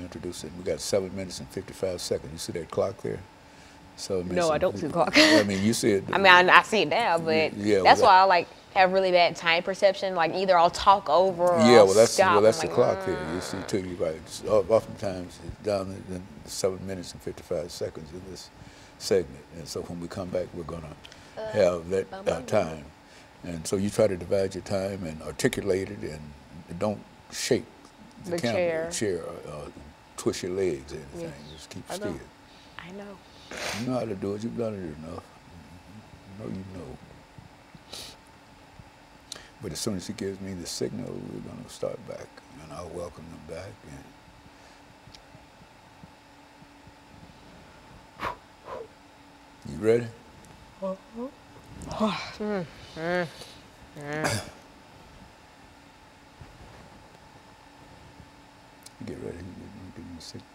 introduce it. We got 7 minutes and 55 seconds. You see that clock there? No, I don't see the clock. I mean, you see it. I mean, I see it now, but yeah, that's why I like have really bad time perception. Like either I'll talk over or yeah, I'll well, that's stop. the clock there. You see too. You're right. Oftentimes it's down in 7 minutes and 55 seconds in this segment, and so when we come back, we're gonna have that time. And so you try to divide your time and articulate it, and don't shake the camera, chair, twist your legs or anything. Yeah. Just keep still. I know. You know how to do it. You've done it enough. You know. But as soon as he gives me the signal, we're going to start back, and I'll welcome them back. And you ready? Get ready. Give me a signal.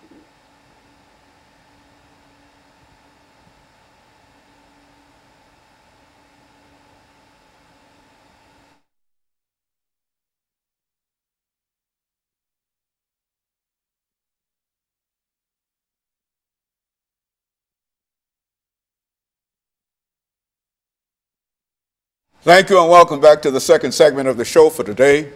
Thank you and welcome back to the second segment of the show for today.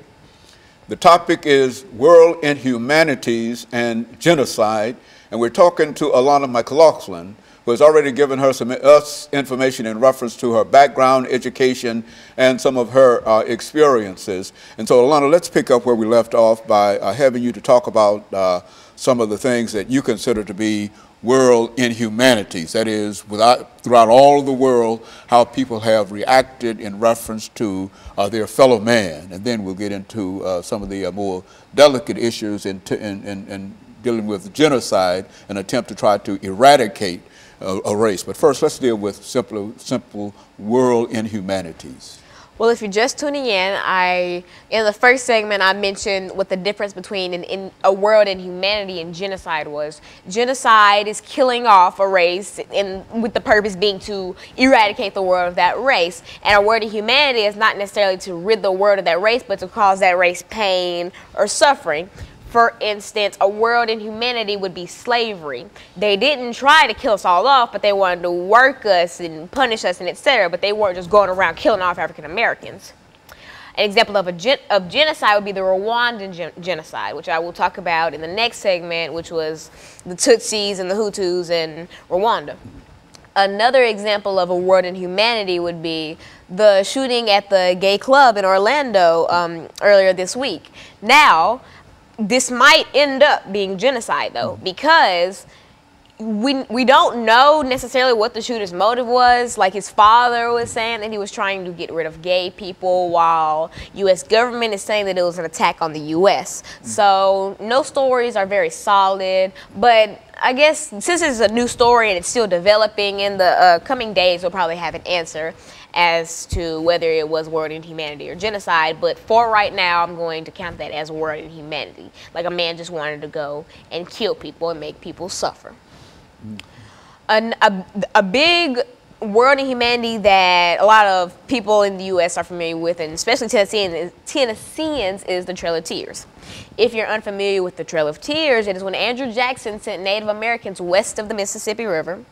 The topic is World Inhumanities and Genocide, and we're talking to Alana McLaughlin, who has already given us information in reference to her background, education, and some of her experiences. And so, Alana, let's pick up where we left off by having you to talk about some of the things that you consider to be world inhumanities. That is, throughout all of the world, how people have reacted in reference to their fellow man. And then we'll get into some of the more delicate issues in dealing with genocide, an attempt to try to eradicate a race. But first, let's deal with simple world inhumanities. Well, if you're just tuning in the first segment, I mentioned what the difference between a world inhumanity and genocide was. Genocide is killing off a race with the purpose being to eradicate the world of that race. And a world inhumanity is not necessarily to rid the world of that race, but to cause that race pain or suffering. For instance, a world inhumanity would be slavery. They didn't try to kill us all off, but they wanted to work us and punish us and etc. But they weren't just going around killing off African Americans. An example of genocide would be the Rwandan genocide, which I will talk about in the next segment, which was the Tutsis and the Hutus in Rwanda. Another example of a world inhumanity would be the shooting at the gay club in Orlando earlier this week. Now, this might end up being genocide, though, because we don't know necessarily what the shooter's motive was. Like his father was saying that he was trying to get rid of gay people, while U.S. government is saying that it was an attack on the U.S. So no stories are very solid, but I guess since it's a new story and it's still developing, in the coming days we'll probably have an answer as to whether it was world inhumanity or genocide. But for right now, I'm going to count that as world inhumanity. Like a man just wanted to go and kill people and make people suffer. A big world inhumanity that a lot of people in the U.S. are familiar with, and especially Tennesseans, is the Trail of Tears. If you're unfamiliar with the Trail of Tears, it is when Andrew Jackson sent Native Americans west of the Mississippi River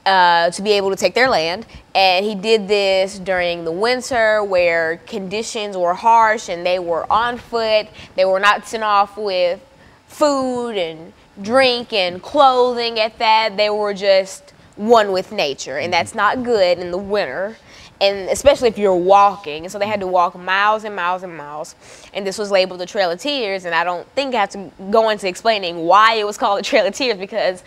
to be able to take their land. And he did this during the winter where conditions were harsh and they were on foot. They were not sent off with food and drink and clothing at that. They were just one with nature, and that's not good in the winter, and especially if you're walking. And so they had to walk miles and miles and miles, and this was labeled the Trail of Tears. And I don't think I have to go into explaining why it was called the Trail of Tears, because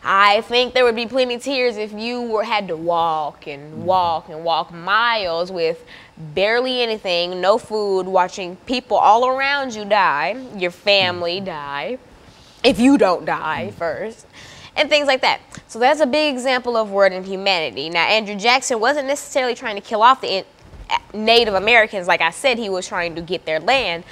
I think there would be plenty of tears if you had to walk and walk and walk miles with barely anything, no food, watching people all around you die, your family die, if you don't die first, and things like that. So that's a big example of world inhumanity. Now, Andrew Jackson wasn't necessarily trying to kill off the Native Americans. Like I said, he was trying to get their land.